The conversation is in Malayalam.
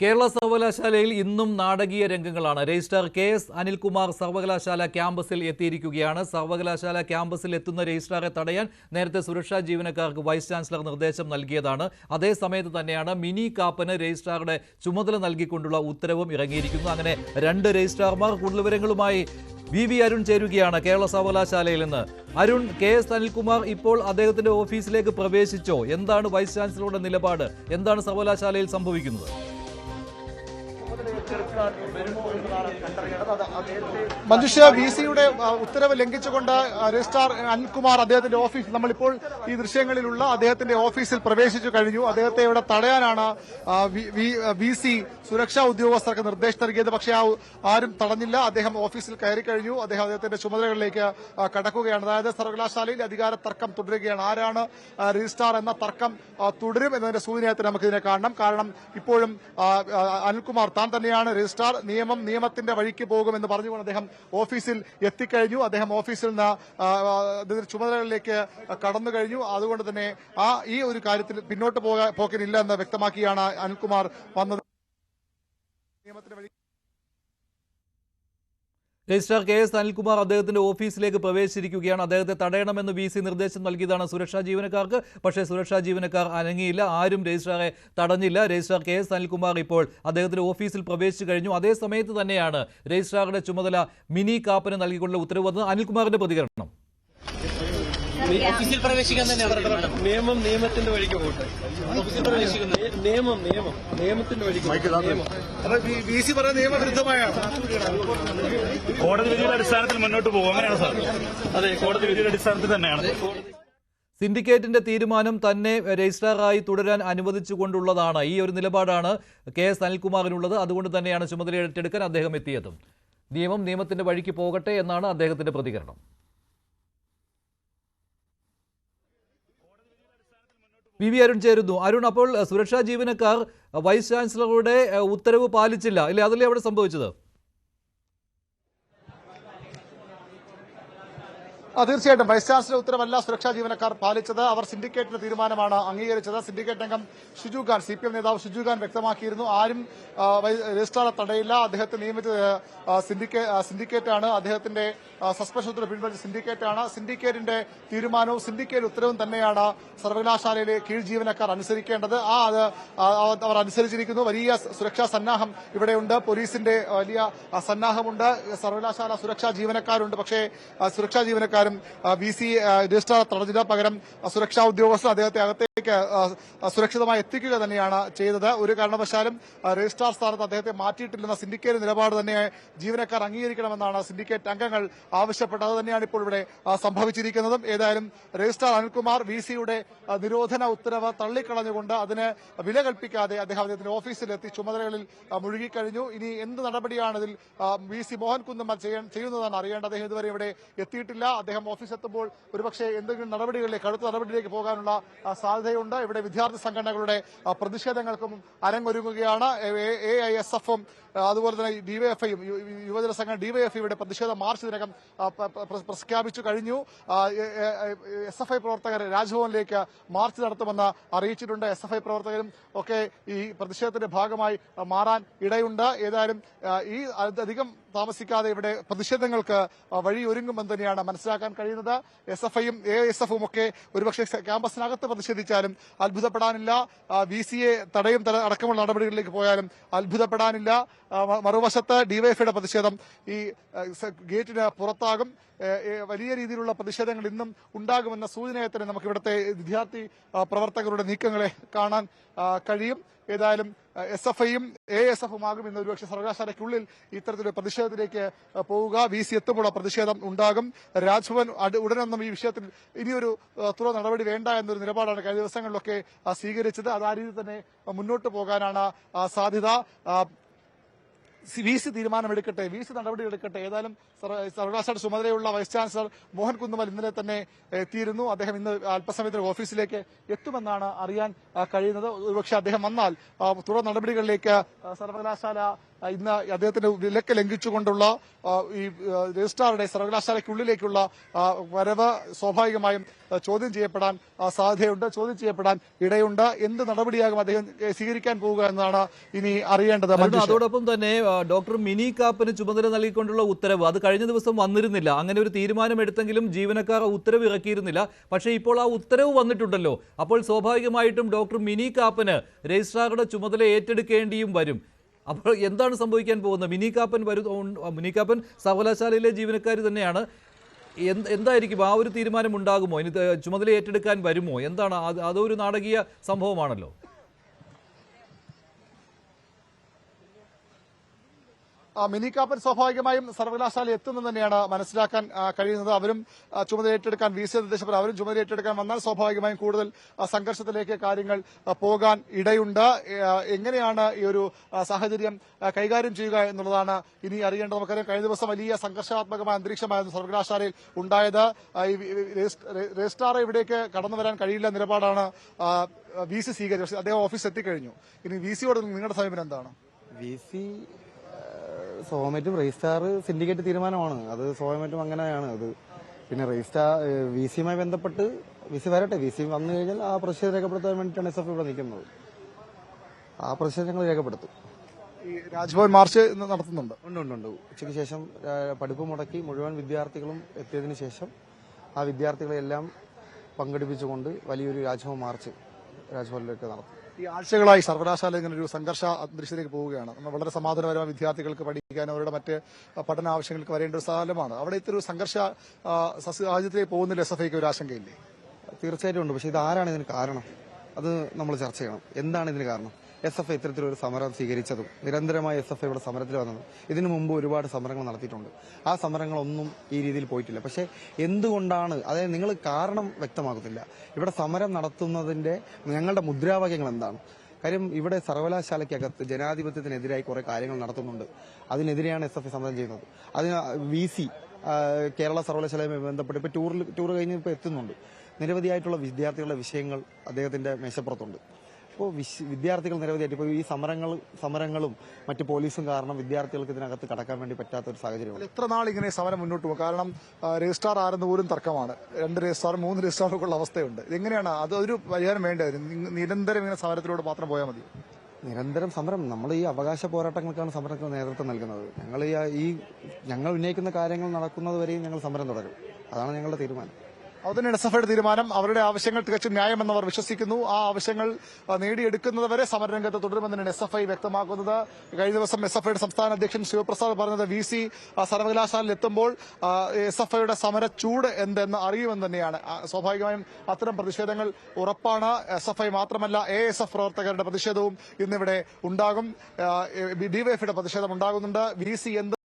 കേരള സർവകലാശാലയിൽ ഇന്നും നാടകീയ രംഗങ്ങളാണ്. രജിസ്ട്രാർ KS അനിൽകുമാർ സർവകലാശാല ക്യാമ്പസിൽ എത്തിയിരിക്കുകയാണ്. സർവകലാശാല ക്യാമ്പസിൽ എത്തുന്ന രജിസ്ട്രാറെ തടയാൻ നേരത്തെ സുരക്ഷാ ജീവനക്കാർക്ക് വൈസ് ചാൻസലർ നിർദ്ദേശം നൽകിയതാണ്. അതേസമയത്ത് തന്നെയാണ് മിനി കാപ്പന് രജിസ്ട്രാറുടെ ചുമതല നൽകിക്കൊണ്ടുള്ള ഉത്തരവും ഇറങ്ങിയിരിക്കുന്നു. അങ്ങനെ രണ്ട് രജിസ്ട്രാർമാർ. കൂടുതൽ വിവരങ്ങളുമായി VV അരുൺ ചേരുകയാണ് കേരള സർവകലാശാലയിൽ നിന്ന്. അരുൺ, KS അനിൽകുമാർ ഇപ്പോൾ അദ്ദേഹത്തിന്റെ ഓഫീസിലേക്ക് പ്രവേശിച്ചോ? എന്താണ് വൈസ് ചാൻസലറുടെ നിലപാട്? എന്താണ് സർവകലാശാലയിൽ സംഭവിക്കുന്നത്? മഞ്ജുഷ, VC-യുടെ ഉത്തരവ് ലംഘിച്ചുകൊണ്ട് രജിസ്ട്രാർ അനിൽകുമാർ അദ്ദേഹത്തിന്റെ ഓഫീസ്, നമ്മളിപ്പോൾ ഈ ദൃശ്യങ്ങളിലുള്ള അദ്ദേഹത്തിന്റെ ഓഫീസിൽ പ്രവേശിച്ചു കഴിഞ്ഞു. അദ്ദേഹത്തെ ഇവിടെ തടയാനാണ് VC സുരക്ഷാ ഉദ്യോഗസ്ഥർക്ക് നിർദ്ദേശം നൽകിയത്. പക്ഷേ ആരും തടഞ്ഞില്ല. അദ്ദേഹം ഓഫീസിൽ കയറി കഴിഞ്ഞു. അദ്ദേഹത്തിന്റെ ചുമതലകളിലേക്ക് കടക്കുകയാണ്. അതായത് സർവകലാശാലയിൽ അധികാര തർക്കം തുടരുകയാണ്. ആരാണ് രജിസ്ട്രാർ എന്ന തർക്കം തുടരും എന്നതിന്റെ സൂചനയായിട്ട് നമുക്കിതിനെ കാണണം. കാരണം ഇപ്പോഴും അനിൽകുമാർ താൻ തന്നെയാണ് രജിസ്ട്രാർ, നിയമത്തിന്റെ വഴിക്ക് പോകുമെന്ന് പറഞ്ഞുകൊണ്ട് അദ്ദേഹം ഓഫീസിൽ എത്തിക്കഴിഞ്ഞു. അദ്ദേഹം ഓഫീസിൽ നിന്ന് ചുമതലകളിലേക്ക് കടന്നു കഴിഞ്ഞു. അതുകൊണ്ട് തന്നെ ഈ ഒരു കാര്യത്തിൽ പിന്നോട്ട് പോകാനില്ല എന്ന് വ്യക്തമാക്കിയാണ് അനിൽകുമാർ വന്നത്. നിയമത്തിന്റെ വഴി രജിസ്ട്രാർ KS അനിൽകുമാർ അദ്ദേഹത്തിന്റെ ഓഫീസിലേക്ക് പ്രവേശിച്ചിരിക്കുകയാണ്. അദ്ദേഹത്തെ തടയണമെന്ന് VC നിർദ്ദേശം നൽകിയതാണ് സുരക്ഷാ ജീവനക്കാർക്ക്. പക്ഷേ സുരക്ഷാ ജീവനക്കാർ അനങ്ങിയില്ല. ആരും രജിസ്ട്രാറെ തടഞ്ഞില്ല. രജിസ്ട്രാർ KS അനിൽകുമാർ ഇപ്പോൾ അദ്ദേഹത്തിന്റെ ഓഫീസിൽ പ്രവേശിച്ചു കഴിഞ്ഞു. അതേ സമയത്ത് തന്നെയാണ് രജിസ്ട്രാറുടെ ചുമതല മിനി കാപ്പന് നൽകിക്കൊണ്ടുള്ള ഉത്തരവ് വന്നത്. അനിൽകുമാറിന്റെ പ്രതികരണം. ഓഫീസിൽ പ്രവേശിക്കാൻ തന്നെ നിയമത്തിന്റെ വഴിക്ക് പോകട്ടെ. ഓഫീസിൽ പ്രവേശിക്കുന്ന നിയമത്തിന്റെ വഴിക്ക് VC പറയുന്ന നിയമവിരുദ്ധമായ കോടതി വിധിയുടെ അടിസ്ഥാനത്തിൽ മുന്നോട്ട് പോകും. അങ്ങനെയാണ് സാർ? അതെ, കോടതി വിധിയുടെ അടിസ്ഥാനത്തിൽ തന്നെയാണ്. സിൻഡിക്കേറ്റിന്റെ തീരുമാനം തന്നെ രജിസ്ട്രാറായി തുടരാൻ അനുവദിച്ചുകൊണ്ടുള്ളതാണ്. ഈ ഒരു നിലപാടാണ് KS അനിൽകുമാറിനുള്ളത്. അതുകൊണ്ട് തന്നെയാണ് ചുമതല ഏറ്റെടുക്കാൻ അദ്ദേഹം എത്തിയതും. നിയമത്തിന്റെ വഴിക്ക് പോകട്ടെ എന്നാണ് അദ്ദേഹത്തിന്റെ പ്രതികരണം. VV അരുൺ ചേരുന്നു. അരുൺ, അപ്പോൾ സുരക്ഷാ ജീവനക്കാർ വൈസ് ചാൻസലറുടെ ഉത്തരവ് പാലിച്ചില്ല അല്ലേ? അതല്ലേ അവിടെ സംഭവിച്ചത്? തീർച്ചയായിട്ടും വൈസ് ചാൻസലർ ഉത്തരവല്ല സുരക്ഷാ ജീവനക്കാർ പാലിച്ചത്. അവർ സിൻഡിക്കേറ്റിന്റെ തീരുമാനമാണ് അംഗീകരിച്ചത്. സിൻഡിക്കേറ്റ് അംഗം ഷിജു ഖാൻ, CPM നേതാവ് ഷിജു ഖാൻ വ്യക്തമാക്കിയിരുന്നു, ആരും രജിസ്ട്രാറെ തടയില്ല. അദ്ദേഹത്തെ നിയമിച്ചത് സിൻഡിക്കേറ്റാണ്. അദ്ദേഹത്തിന്റെ സസ്പെൻഷൻ ഉത്തരവ് പിൻവലിച്ച സിൻഡിക്കേറ്റാണ്. സിൻഡിക്കേറ്റിന്റെ തീരുമാനവും സിൻഡിക്കേറ്റ് ഉത്തരവും തന്നെയാണ് സർവകലാശാലയിലെ കീഴ് ജീവനക്കാർ അനുസരിക്കേണ്ടത്. അവർ അനുസരിച്ചിരിക്കുന്നു. വലിയ സുരക്ഷാ സന്നാഹം ഇവിടെയുണ്ട്. പോലീസിന്റെ വലിയ സന്നാഹമുണ്ട്. സർവകലാശാല സുരക്ഷാ ജീവനക്കാരുണ്ട്. പക്ഷേ സുരക്ഷാ ജീവനക്കാരും VC രജിസ്ട്രാർ തടഞ്ഞില്ല. പകരം സുരക്ഷാ ഉദ്യോഗസ്ഥർ അദ്ദേഹത്തെ അകത്തേക്ക് സുരക്ഷിതമായി എത്തിക്കുക തന്നെയാണ് ചെയ്തത്. ഒരു കാരണവശാലും രജിസ്ട്രാർ സ്ഥാനത്ത് അദ്ദേഹത്തെ മാറ്റിയിട്ടില്ലെന്ന സിൻഡിക്കേറ്റ് നിലപാട് തന്നെ ജീവനക്കാർ അംഗീകരിക്കണമെന്നാണ് സിൻഡിക്കേറ്റ് അംഗങ്ങൾ ആവശ്യപ്പെട്ടത്. അത് തന്നെയാണ് ഇപ്പോൾ ഇവിടെ സംഭവിച്ചിരിക്കുന്നതും. ഏതായാലും രജിസ്ട്രാർ അനിൽകുമാർ VC-യുടെ നിരോധന ഉത്തരവ് തള്ളിക്കളഞ്ഞുകൊണ്ട് അതിന് വില കൽപ്പിക്കാതെ അദ്ദേഹത്തിന്റെ ഓഫീസിലെത്തി ചുമതലകളിൽ മുഴുകിക്കഴിഞ്ഞു. ഇനി എന്ത് നടപടിയാണ് ഇതിൽ VC മോഹൻ കുന്നുമ്മൽ ചെയ്യുന്നതാണ് അറിയേണ്ടത്. അദ്ദേഹം ഇതുവരെ ഇവിടെ എത്തിയിട്ടില്ല. അദ്ദേഹം ഓഫീസെത്തുമ്പോൾ ഒരുപക്ഷെ എന്തെങ്കിലും അടുത്ത നടപടിയിലേക്ക് പോകാനുള്ള സാധ്യതയുണ്ട്. ഇവിടെ വിദ്യാർത്ഥി സംഘടനകളുടെ പ്രതിഷേധങ്ങൾക്കും അരങ്ങൊരുങ്ങുകയാണ്. AISF-ഉം അതുപോലെ തന്നെ DYFI-യും യുവജന സംഘം DYFI-യുടെ പ്രതിഷേധ മാർച്ച് ഇതിനകം പ്രഖ്യാപിച്ചു കഴിഞ്ഞു. SFI പ്രവർത്തകർ രാജ്ഭവനിലേക്ക് മാർച്ച് നടത്തുമെന്ന് അറിയിച്ചിട്ടുണ്ട്. SFI പ്രവർത്തകരും ഒക്കെ ഈ പ്രതിഷേധത്തിന്റെ ഭാഗമായി മാറാൻ ഇടയുണ്ട്. ഏതായാലും ഈ അധികം താമസിക്കാതെ ഇവിടെ പ്രതിഷേധങ്ങൾക്ക് വഴിയൊരുങ്ങുമെന്ന് തന്നെയാണ് മനസ്സിലാക്കാൻ കഴിയുന്നത്. SFI-യും AISF-ഉം ഒക്കെ ഒരുപക്ഷെ ക്യാമ്പസിനകത്ത് പ്രതിഷേധിച്ചാലും അത്ഭുതപ്പെടാനില്ല. VC-യെ തടയും അടക്കമുള്ള നടപടികളിലേക്ക് പോയാലും അത്ഭുതപ്പെടാനില്ല. മറുവശത്ത് DYFI-യുടെ പ്രതിഷേധം ഈ ഗേറ്റിന് പുറത്താകും. വലിയ രീതിയിലുള്ള പ്രതിഷേധങ്ങൾ ഇന്നും ഉണ്ടാകുമെന്ന സൂചനയെ തന്നെ നമുക്ക് ഇവിടുത്തെ വിദ്യാർത്ഥി പ്രവർത്തകരുടെ നീക്കങ്ങളെ കാണാൻ കഴിയും. ഏതായാലും SFI-യും AISF-ഉം ആകും ഇന്ന് ഒരുപക്ഷെ സർവകലാശാലയ്ക്കുള്ളിൽ ഇത്തരത്തിലൊരു പ്രതിഷേധത്തിലേക്ക് പോവുക. VC എത്തുമ്പോൾ പ്രതിഷേധം ഉണ്ടാകും. രാജ്ഭവൻ ഉടനൊന്നും ഈ വിഷയത്തിൽ ഇനിയൊരു തുടർ നടപടി വേണ്ട എന്നൊരു നിലപാടാണ് കഴിഞ്ഞ ദിവസങ്ങളിലൊക്കെ സ്വീകരിച്ചത്. അത് ആ രീതിയിൽ തന്നെ മുന്നോട്ട് പോകാനാണ് സാധ്യത. VC തീരുമാനമെടുക്കട്ടെ, VC നടപടിയെടുക്കട്ടെ. ഏതായാലും സർവകലാശാല ചുമതലയുള്ള വൈസ് ചാൻസലർ മോഹൻ കുന്നുമ്മൽ ഇന്നലെ തന്നെ എത്തിയിരുന്നു. അദ്ദേഹം ഇന്ന് അല്പസമയത്തിന് ഓഫീസിലേക്ക് എത്തുമെന്നാണ് അറിയാൻ കഴിയുന്നത്. ഒരുപക്ഷെ അദ്ദേഹം വന്നാൽ തുടർ നടപടികളിലേക്ക് സർവകലാശാല ഇന്ന് അദ്ദേഹത്തിന്റെ വിലക്ക് ലംഘിച്ചുകൊണ്ടുള്ള ഈ രജിസ്ട്രാറുടെ സർവകലാശാലയ്ക്കുള്ളിലേക്കുള്ള വരവ് സ്വാഭാവികമായും ചോദ്യം ചെയ്യപ്പെടാൻ സാധ്യതയുണ്ട്, ചോദ്യം ചെയ്യപ്പെടാൻ ഇടയുണ്ട്. എന്ത് നടപടിയാകും അദ്ദേഹം സ്വീകരിക്കാൻ പോവുക എന്നതാണ് ഇനി അറിയേണ്ടത്. അതോടൊപ്പം തന്നെ ഡോക്ടർ മിനി കാപ്പന് ചുമതല നൽകിക്കൊണ്ടുള്ള ഉത്തരവ് അത് കഴിഞ്ഞ ദിവസം വന്നിരുന്നില്ല. അങ്ങനെ ഒരു തീരുമാനമെടുത്തെങ്കിലും ജീവനക്കാർ ഉത്തരവ് ഇറക്കിയിരുന്നില്ല. പക്ഷേ ഇപ്പോൾ ആ ഉത്തരവ് വന്നിട്ടുണ്ടല്ലോ. അപ്പോൾ സ്വാഭാവികമായിട്ടും ഡോക്ടർ മിനി കാപ്പന് രജിസ്ട്രാറുടെ ചുമതല ഏറ്റെടുക്കേണ്ടിയും വരും. അപ്പോൾ എന്താണ് സംഭവിക്കാൻ പോകുന്നത്? മിനി കാപ്പൻ സർവകലാശാലയിലെ ജീവനക്കാർ തന്നെയാണ്. എന്തായിരിക്കും ആ ഒരു തീരുമാനം ഉണ്ടാകുമോ? ഇനി ചുമതല ഏറ്റെടുക്കാൻ വരുമോ? എന്താണ് അതൊരു നാടകീയ സംഭവമാണല്ലോ. മിനി കാപ്പൻ സ്വാഭാവികമായും സർവകലാശാല എത്തുന്നത് തന്നെയാണ് മനസ്സിലാക്കാൻ കഴിയുന്നത്. അവരും ചുമതല ഏറ്റെടുക്കാൻ VC നിർദ്ദേശപ്രകാരം അവരും ചുമതല ഏറ്റെടുക്കാൻ വന്നാൽ സ്വാഭാവികമായും കൂടുതൽ സംഘർഷത്തിലേക്ക് കാര്യങ്ങൾ പോകാൻ ഇടയുണ്ട്. എങ്ങനെയാണ് ഈ ഒരു സാഹചര്യം കൈകാര്യം ചെയ്യുക എന്നുള്ളതാണ് ഇനി അറിയേണ്ടത്. നമുക്കറിയാം, കഴിഞ്ഞ ദിവസം വലിയ സംഘർഷാത്മകമായ അന്തരീക്ഷമായിരുന്നു സർവകലാശാലയിൽ ഉണ്ടായത്. രജിസ്ട്രാറെ ഇവിടേക്ക് കടന്നു വരാൻ കഴിയില്ല നിലപാടാണ് VC സ്വീകരിച്ചത്. അദ്ദേഹം ഓഫീസ് എത്തിക്കഴിഞ്ഞു. ഇനി VCയോട് നിങ്ങളുടെ സമീപനം എന്താണ്? VC സ്വാഭാവികമായിട്ടും രജിസ്ട്രാർ സിൻഡിക്കേറ്റ് തീരുമാനമാണ്. അത് സ്വാഭാവികമായിട്ടും അങ്ങനെയാണ്. അത് പിന്നെ VCയുമായി ബന്ധപ്പെട്ട് VC വരട്ടെ. VC വന്നു കഴിഞ്ഞാൽ ആ പ്രതിഷേധം രേഖപ്പെടുത്താൻ വേണ്ടിയിട്ടാണ് SF ഇവിടെ നിൽക്കുന്നത്. ആ പ്രതിഷേധം ഞങ്ങൾ രേഖപ്പെടുത്തും. ഈ രാജ്ഭവൻ മാർച്ച് നടത്തുന്നുണ്ട്. ഉണ്ട്. ഉച്ചയ്ക്ക് ശേഷം പഠിപ്പ് മുടക്കി മുഴുവൻ വിദ്യാർത്ഥികളും എത്തിയതിനു ശേഷം ആ വിദ്യാർത്ഥികളെല്ലാം പങ്കെടുപ്പിച്ചുകൊണ്ട് വലിയൊരു രാജ്ഭവൻ മാർച്ച് രാജ്ഭവനിലേക്ക് നടത്തും. ഈ ആഴ്ചകളായി സർവകലാശാല ഇങ്ങനെ ഒരു സംഘർഷ അന്തരീക്ഷത്തിലേക്ക് പോവുകയാണ്. നമ്മൾ വളരെ സമാധാനപരമായ വിദ്യാർത്ഥികൾക്ക് പഠിക്കാനും അവരുടെ മറ്റ് പഠന ആവശ്യങ്ങൾക്ക് വരേണ്ട ഒരു സ്ഥലമാണ്. അവിടെ ഇത്തരം സംഘർഷ സാഹചര്യത്തിലേക്ക് പോകുന്നില്ല SFIക്ക് ഒരു ആശങ്കയില്ലേ? തീർച്ചയായിട്ടും ഉണ്ട്. പക്ഷേ ഇത് ആരാണ് ഇതിന് കാരണം? അത് നമ്മൾ ചർച്ച ചെയ്യണം. എന്താണ് ഇതിന് കാരണം? SFI ഇത്തരത്തിലൊരു സമരം സ്വീകരിച്ചതും നിരന്തരമായി SFI ഇവിടെ സമരത്തിൽ വന്നതും ഇതിനു മുമ്പ് ഒരുപാട് സമരങ്ങൾ നടത്തിയിട്ടുണ്ട്. ആ സമരങ്ങളൊന്നും ഈ രീതിയിൽ പോയിട്ടില്ല. പക്ഷേ എന്തുകൊണ്ടാണ്, അതായത് നിങ്ങൾ കാരണം വ്യക്തമാക്കുന്നില്ല. ഇവിടെ സമരം നടത്തുന്നതിന്റെ ഞങ്ങളുടെ മുദ്രാവാക്യങ്ങൾ എന്താണ്? കാര്യം ഇവിടെ സർവകലാശാലയ്ക്കകത്ത് ജനാധിപത്യത്തിനെതിരായി കുറെ കാര്യങ്ങൾ നടത്തുന്നുണ്ട്. അതിനെതിരെയാണ് SFI സമരം ചെയ്യുന്നത്. അതിന് VC കേരള സർവകലാശാലയുമായി ബന്ധപ്പെട്ട് ഇപ്പോൾ ടൂർ കഴിഞ്ഞ് ഇപ്പോൾ എത്തുന്നുണ്ട്. നിരവധിയായിട്ടുള്ള വിദ്യാർത്ഥികളുടെ വിഷയങ്ങൾ അദ്ദേഹത്തിന്റെ മേശപ്പുറത്തുണ്ട്. ഇപ്പോൾ വിദ്യാർത്ഥികൾ നിരവധിയായിട്ട് ഇപ്പോൾ ഈ സമരങ്ങളും മറ്റ് പോലീസും കാരണം വിദ്യാർത്ഥികൾക്ക് ഇതിനകത്ത് കടക്കാൻ വേണ്ടി പറ്റാത്ത ഒരു സാഹചര്യമാണ്. എത്ര നാൾ ഇങ്ങനെ സമരം മുന്നോട്ട് പോകും? കാരണം രജിസ്ട്രാർ ആരെന്ന് പോലും തർക്കമാണ്. 2 രജിസ്ട്രാർ 3 രജിസ്ട്രാറുകളുള്ള അവസ്ഥയുണ്ട്. എങ്ങനെയാണ് അതൊരു പരിഹാരം വേണ്ടത്? നിരന്തരം ഇങ്ങനെ സമരത്തിലൂടെ മാത്രം പോയാൽ മതി? നിരന്തരം സമരം, നമ്മൾ ഈ അവകാശ പോരാട്ടങ്ങൾക്കാണ് സമരത്തിന് നേതൃത്വം നൽകുന്നത്. ഞങ്ങൾ ഉന്നയിക്കുന്ന കാര്യങ്ങൾ നടക്കുന്നത് വരെയും ഞങ്ങൾ സമരം തുടരും. അതാണ് ഞങ്ങളുടെ തീരുമാനം. അതുതന്നെയാണ് SFIയുടെ തീരുമാനം. അവരുടെ ആവശ്യങ്ങൾ തികച്ചും ന്യായമെന്ന് അവർ വിശ്വസിക്കുന്നു. ആ ആവശ്യങ്ങൾ നേടിയെടുക്കുന്നതുവരെ സമരരംഗത്ത് തുടരുമെന്നാണ് SFI വ്യക്തമാക്കുന്നത്. കഴിഞ്ഞ ദിവസം SFIയുടെ സംസ്ഥാന അധ്യക്ഷൻ ശിവപ്രസാദ് പറഞ്ഞത് VC സർവകലാശാലയിൽ എത്തുമ്പോൾ SFIയുടെ സമര ചൂട് എന്തെന്ന് അറിയുമെന്ന് തന്നെയാണ്. സ്വാഭാവികമായും അത്തരം പ്രതിഷേധങ്ങൾ ഉറപ്പാണ്. SFI മാത്രമല്ല ASF പ്രവർത്തകരുടെ പ്രതിഷേധവും ഇന്നിവിടെ ഉണ്ടാകും. DYFയുടെ പ്രതിഷേധം ഉണ്ടാകുന്നുണ്ട്. VC എന്ത്